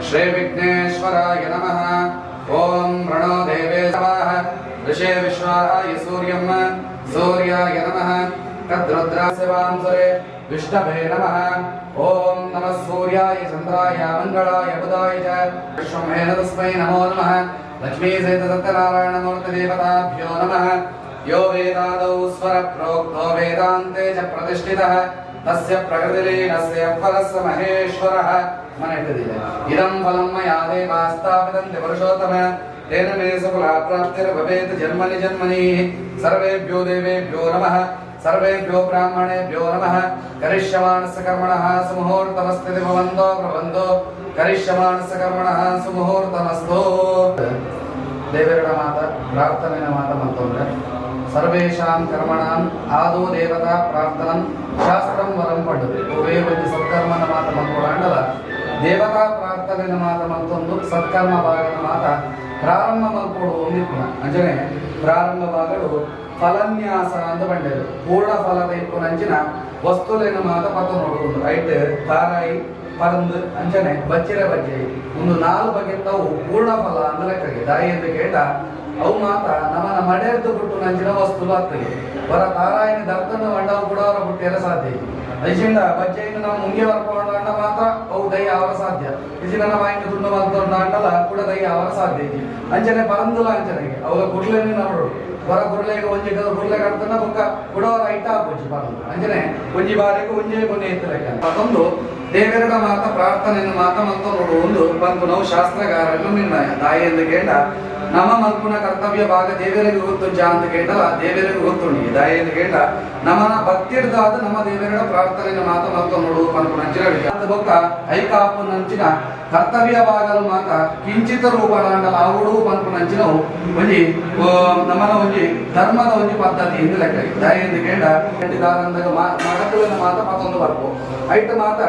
श्री विघ्नेश्वराय नमः। ओम प्रणो देवेशवाः ऋषे विश्वाय सूर्यं सूर्याय नमः। तद्रुद्रास्यवांसुरे विष्णवे नमः। ओम नमः सूर्याय चन्द्राय मंगलाय बुधाय च विश्वमेन तस्मै नमो नमः। लक्ष्मी सहित सत्यनारायण मूर्ति देवताभ्यो नमः। यो वेदादौ स्वर प्रोक्तो वेदान्ते च प्रतिष्ठितः तस्य प्रकृतिलीनस्य फलस्य महेश्वरः इदं फलं मया देवास्तापितं पुरुषोत्तम तेन मे सफला प्राप्तिर्भवेत् जन्मनि जन्मनि। सर्वेभ्यो देवेभ्यो नमः। सर्वेभ्यो ब्राह्मणेभ्यो नमः। करिष्यमाणस्य कर्मणः सुमुहूर्तमस्ति भवन्तो प्रबन्धो करिष्यमाणस्य कर्मणः सुमुहूर्तमस्तु। देवेरुड माता प्रार्थनेन माता मंतोंद्रे सर्वेषां कर्मणां आदौ देवता प्रार्थनं शास्त्रं वरं पडुदु ओवे वजि सत्कर्मन माता मंतोंडल देवता प्रार्थनेन माता मंतोंदु सत्कर्म भागन माता प्रारंभ मल्पोडु उन्निपुन अंजने प्रारंभ भागडु फलन्यास अंत बंडेरु पूर्ण फलद इप्पुनंचिन वस्तुलेन माता पत नोडुंडु रैट ताराई परंदु अंचने बच्चिरे बच्चे ಒಂದು 4 ಬಗೆತ್ತವು ಪೂರ್ಣ ಫಲ ಅಂದಲಕ್ಕೆ ದಾಯಿ ಎಂದು ಕೇಟ ಅವು ಮಾತ ನಮ್ಮನ ಮಡೆದ್ದು ಬಿಟ್ಟು ನಂಚಿನ ವಸ್ತುಲು ಆಗ್ತದೆ ವರ ತಾರಾಯಿನ ದರ್ತನ ಮಂಡವು ಕೂಡ ಅವರ ಬಿಟ್ಟೆಲ್ಲ ಸಾಧ್ಯ ಐಸಿಂದ ಬಚ್ಚೆಯಿಂದ ನಾವು ಮುಂಗೆ ವರ್ಕೊಂಡು ಅಂಡ ಮಾತ್ರ ಅವು ದಯ ಅವರ ಸಾಧ್ಯ ಇಸಿನ ಮಾಯಿನ ದುಂಡು ಮಾಡ್ಕೊಂಡು ಅಂಡಲ ಕೂಡ ದಯ ಅವರ ಸಾಧ್ಯ ಅಂಚನೆ ಪರಂದುಲ ಅಂಚನೆಗೆ ಅವರ ಗುರ್ಲೆನೆ ನೋಡು ವರ ಗುರ್ಲೆಗೆ ಒಂಜಿ ಗುರ್ಲೆ ಕರ್ತನ ಬುಕ್ಕ ಕುಡವರ ಐಟ ಬುಜ್ಜಿ ಪರಂದು ಅಂಚನೆ ಒಂಜಿ ಬಾರಿಗೆ ಒಂಜಿ ಕೊನೆ ಎತ್ತಲಕ್ಕೆ ಅದೊಂದು ದೇವರ ಮಾತ ಪ್ರಾರ್ಥನೆಯನ್ನು ಮಾತ ಮತ್ತು ನೋಡುವುದು ಬಂತು ನಾವು ಶಾಸ್ತ್ರಗಾರರು ನಿರ್ಣಯ ತಾಯಿ ಎಂದು ಕೇಳ ನಮ್ಮ ಮಲ್ಪುನ ಕರ್ತವ್ಯ ಭಾಗ ದೇವರಿಗೆ ಗೊತ್ತು ಜಾ ಅಂತ ಕೇಳಲ್ಲ ದೇವರಿಗೆ ಗೊತ್ತುಂಡಿ ದಾಯಿ ಎಂದು ಕೇಳ ನಮ್ಮನ ಭಕ್ತಿರ್ದಾದ ನಮ್ಮ ದೇವರ ಪ್ರಾರ್ಥನೆಯನ್ನು ಮಾತ ಮತ್ತು ನೋಡುವುದು ಪಂಪು ನಂಚಿನ ಬೊಕ್ಕ ಐಕಾಪು ನಂಚಿನ ಕರ್ತವ್ಯ ಭಾಗಲು ಮಾತ ಕಿಂಚಿತ ರೂಪಗಳ ಆವುಡು ಪಂಪು ನಂಚಿನವು ಒಂಜಿ ನಮ್ಮನ ಒಂಜಿ ಧರ್ಮದ ಒಂಜಿ ಪದ್ಧತಿ ಎಂದು ಲೆಕ್ಕ ದಾಯಿ ಎಂದು ಕೇಳ ದಾರಂದಾಗ ಮಗತುವಿನ ಮಾತ ಮತ್ತೊಂದು ಬರ್ಪು ಐಟ್ ಮಾತ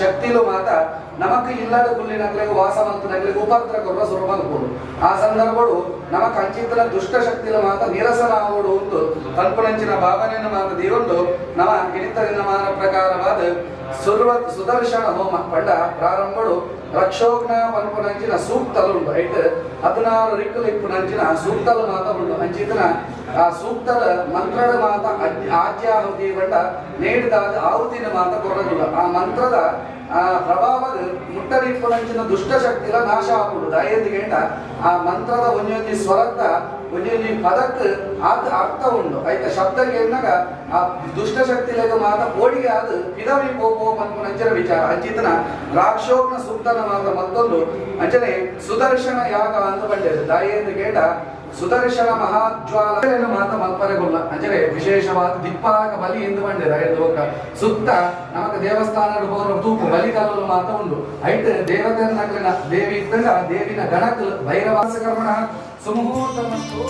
ಶಕ್ತಿಲು ಮಾತ ನಮಕ್ ಇಲ್ಲದ ಕುಲ್ಲಿನಗ್ಲಿಗೆ ವಾಸ ಮಂತನಗ್ಲಿಗೆ ಉಪದ್ರ ಕೊಡುವ ಸುರಮಲ್ಪುಡು ಆ ಸಂದರ್ಭಗಳು ನಮಕ್ ಅಂಚಿತ್ತಲ ದುಷ್ಟ ಶಕ್ತಿಲ ಮಾತ ನಿರಸನ ಆವಡು ಒಂದು ಕಲ್ಪನಂಚಿನ ಭಾವನೆಯನ್ನು ಮಾತ ದೇವೊಂದು ನಮ ಹಿಡಿತರಿನ ಮಾನ ಪ್ರಕಾರವಾದ ಸುದರ್ಶನ ಹೋಮ ಪಂಡ ಪ್ರಾರಂಭಗಳು ರಕ್ಷೋಗ್ನ ಪನ್ಪುನಂಚಿನ ಸೂಕ್ತಲು ಉಂಟು ಐಟ್ 16 ರಿಕ್ಕಲು ಇಪ್ಪುನಂಚಿನ ಸೂಕ್ತಲು ಮಾತ ಉಂಟು ಅಂಚಿತನ ಆ ಸೂಕ್ತದ ಮಂತ್ರದ ಮಾತ ಆಜ್ಯಾಹುತಿ ಬಂಡ ನೇಡಿದಾದ ಆಹುತಿನ ಮಾತ ಕೊರಗಿಲ್ಲ ಆ ಮಂತ್ರದ ಪ್ರಭಾವದ ಮುಟ್ಟರಿಪ್ಪನಂಚಿನ ದುಷ್ಟಶಕ್ತಿಲ ನಾಶ ಆಗುವುದು ದಯೆಂದುಗೇಂಡ ಆ ಮಂತ್ರದ ಒಂಜೊಂಜಿ ಸ್ವರದ ಒಂಜೊಂಜಿ ಪದಕ್ಕೆ ಅರ್ಥ ಉಂಡು ಆಯ್ತಾ ಶಬ್ದಕ್ಕೆ ಎನ್ನಾಗ ಆ ದುಷ್ಟಶಕ್ತಿಲೆಗ ಮಾತ ಓಡಿಗೆ ಅದು ಪಿದವಿ ಪೋಪೋ ಅಂಚನ ವಿಚಾರ ಅಂಚಿತನ ರಾಕ್ಷೋಗ್ನ ಸೂಕ್ತನ ಮಾತ ಮತ್ತೊಂದು ಅಂಚನೆ ಸುದರ್ಶನ ಯಾಗ ಅಂತ ಬಂದಿದೆ ದಯೆಂದುಗೇಂಡ ಸುದರ್ಶನ ಮಹಾಜ್ವಾಲ ಮಾತ ಮಲ್ಪರೆಗೊಲ್ಲ ಅಂದರೆ ವಿಶೇಷವಾದ ದಿಪ್ಪಾಗ ಬಲಿ ಎಂದು ಬಂದಿದೆ ಐದು ಸುತ್ತ ನಮಗೆ ದೇವಸ್ಥಾನ ತೂಪು ಬಲಿಕಲ್ಲು ಮಾತ ಉಂಡು ಐಟ್ ದೇವತೆಯನ್ನ ದೇವಿ ಇದ್ದಾಗ ದೇವಿನ ಗಣಕಲ್ ಭೈರವಾಸ ಕರ್ಮಣ ಸುಮುಹೂರ್ತ ಮತ್ತು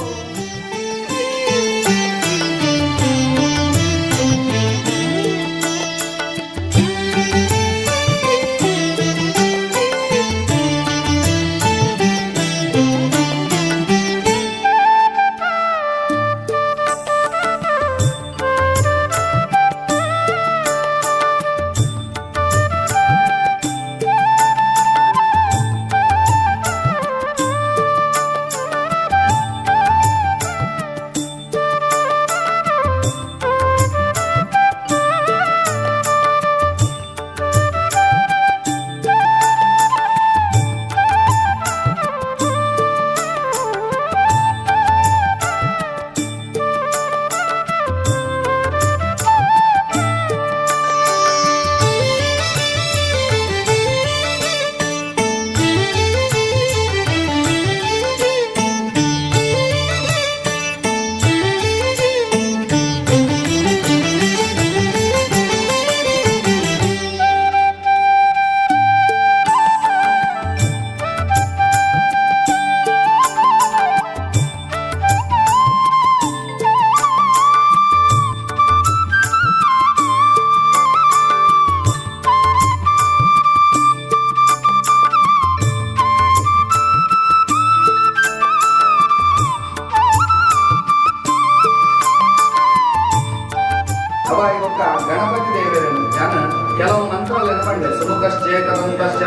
ಗಣಪತಿ ದೇವರನ್ನು ಧ್ಯಾನ ಕೆಲವು ಮಂತ್ರಗಳು ನೆನಪಂಡೆ ಸುಮುಖಶ್ಚೇತವಂತಶ್ಚ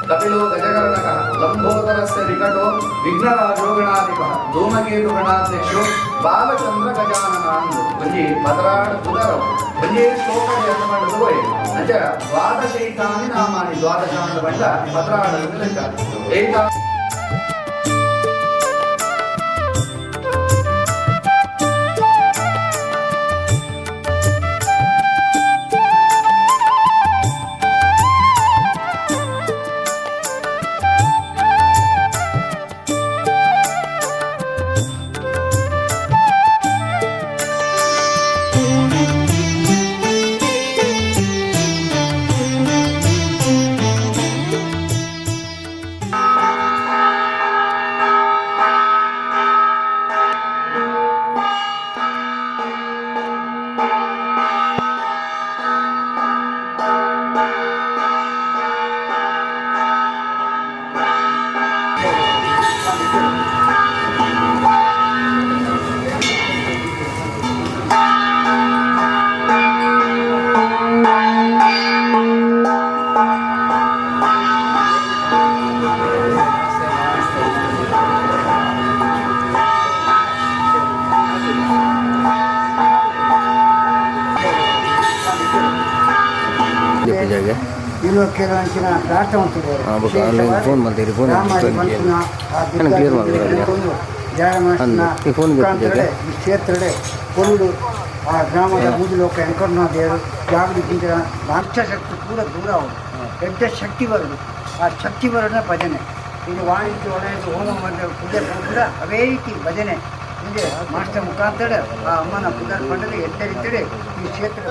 ಕಪಿಲೋ ಗಜಕರ್ಣಕ ಲಂಬೋದರಸ್ಯ ನಿಕಟೋ ವಿಘ್ನರಾಜೋ ಗಣಾಧಿಪ ಧೂಮಕೇತು ಗಣಾಧ್ಯಕ್ಷೋ ಬಾಲಚಂದ್ರ ಗಜಾನನ ಅಂದು ಒಂಜಿ ಬದರಾಡು ಪುದರವು ಒಂಜೇ ಶ್ಲೋಕಡೆ ನೆನಪಂಡು ಹೋಯ್ ಅಂಚ ದ್ವಾದಶೈತಾನಿ ನಾಮಾನಿ ದ್ವಾದಶಾಂತ ಬಂಡ ಬದರಾಡು ಲೆಕ್ಕ ಏಕ ಕೆಲವಂಚಿನ ಪ್ರಾರ್ಥವಂತಿದ್ದಾರೆ ಈ ಕ್ಷೇತ್ರಡೆ ಒಂದು ಆ ಗ್ರಾಮದ ಮೂಜುಲೋಕ ಎಂಕರ್ನ ದೇವರು ಜಾಗೃತಿ ಪಿಂಜರ ರಾಕ್ಷಶಕ್ತಿ ಕೂಡ ದೂರ ಅವರು ದೊಡ್ಡ ಶಕ್ತಿ ಬರೋದು ಆ ಶಕ್ತಿ ಬರೋದೇ ಭಜನೆ ಇದು ವಾಣಿಜ್ಯ ಒಳ್ಳೆಯದು ಹೋಮ ಮಾಡಿದ ಪೂಜೆ ಕೂಡ ಅವೇ ರೀತಿ ಭಜನೆ ಹಿಂದೆ ಮಾಸ್ಟರ್ ಮುಖಾಂತರ ಆ ಅಮ್ಮನ ಪುನರ್ ಪಂಡಲಿ ಎದ್ದರಿದ್ದರೆ ಈ ಕ್ಷೇತ್ರ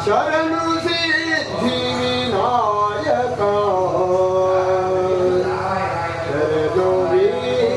शरणु सिद्धि विनायक शरणु विद्य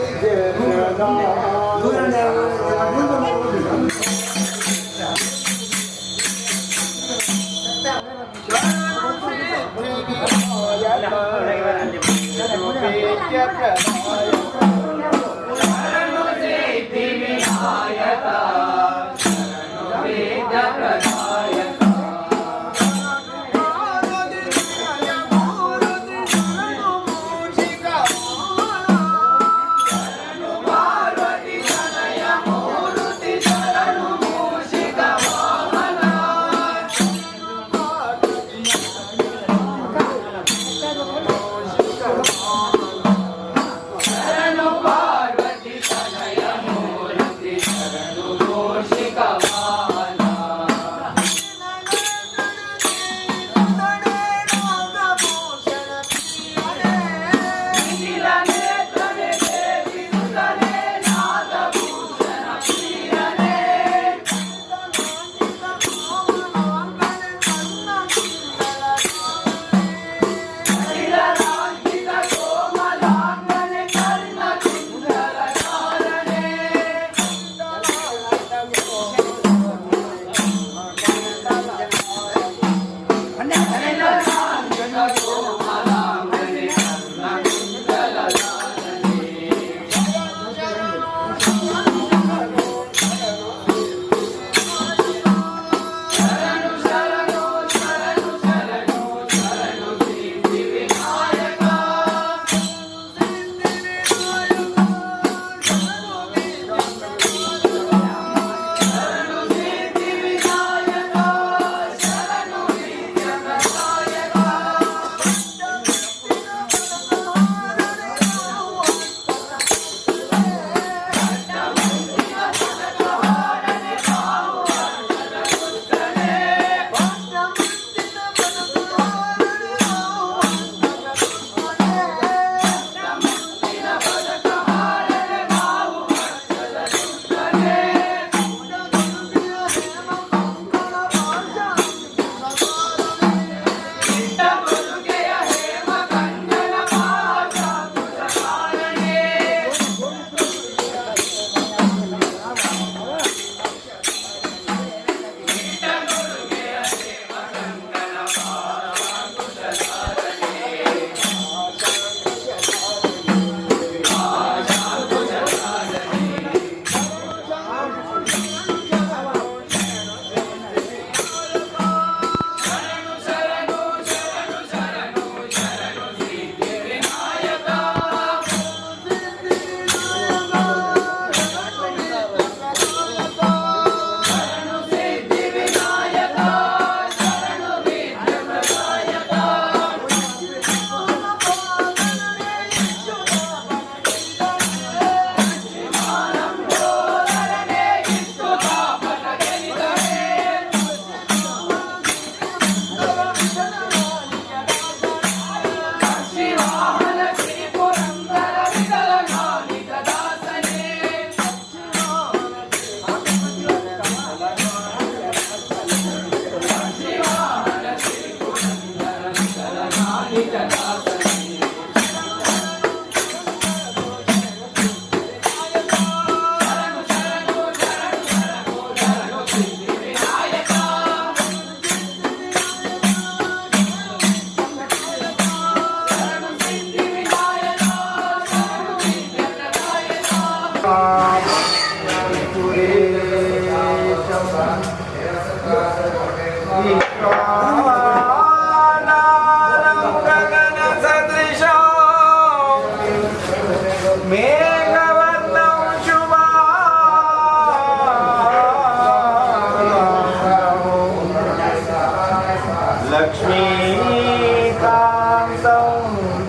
लक्ष्मीकान्तं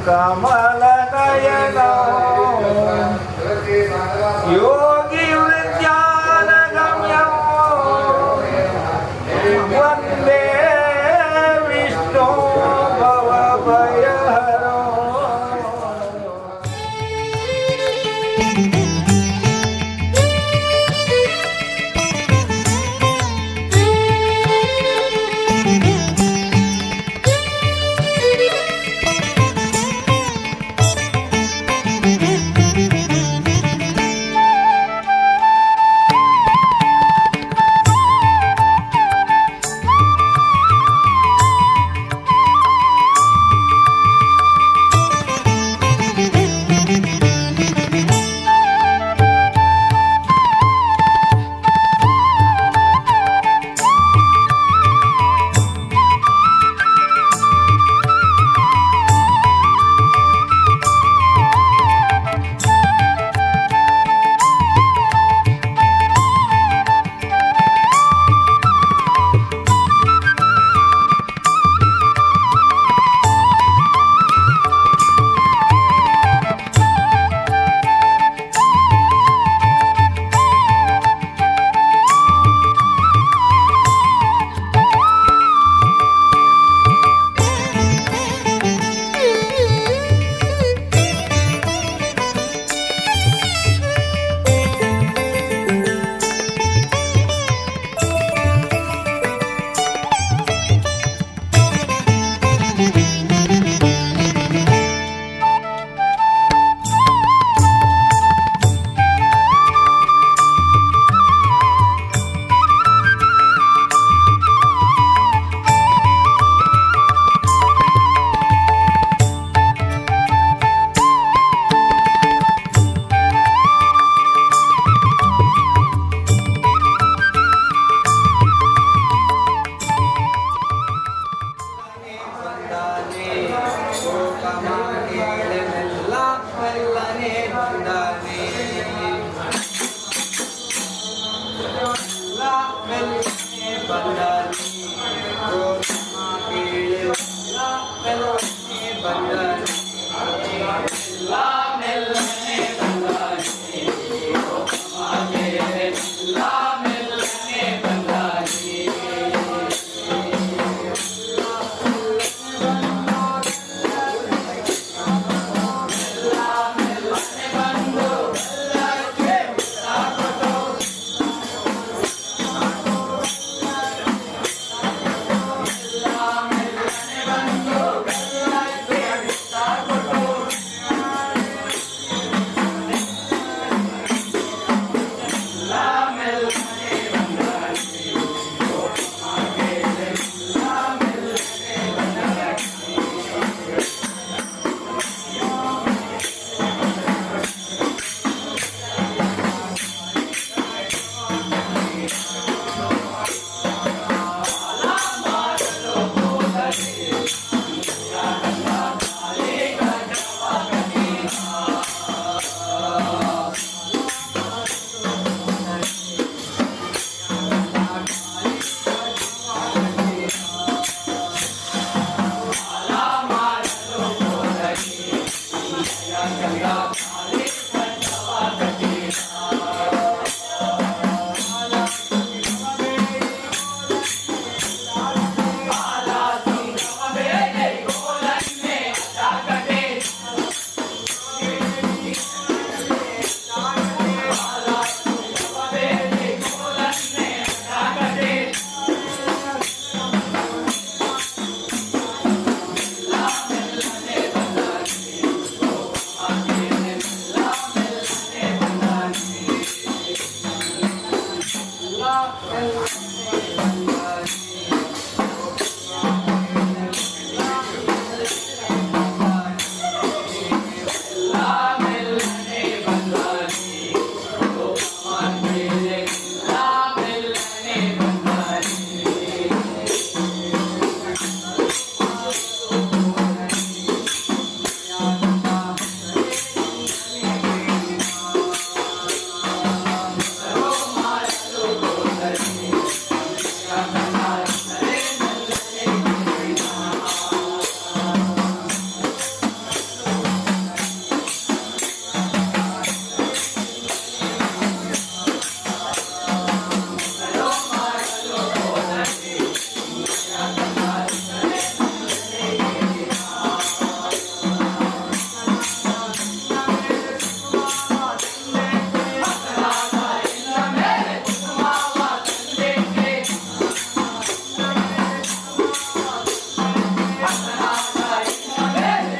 कमल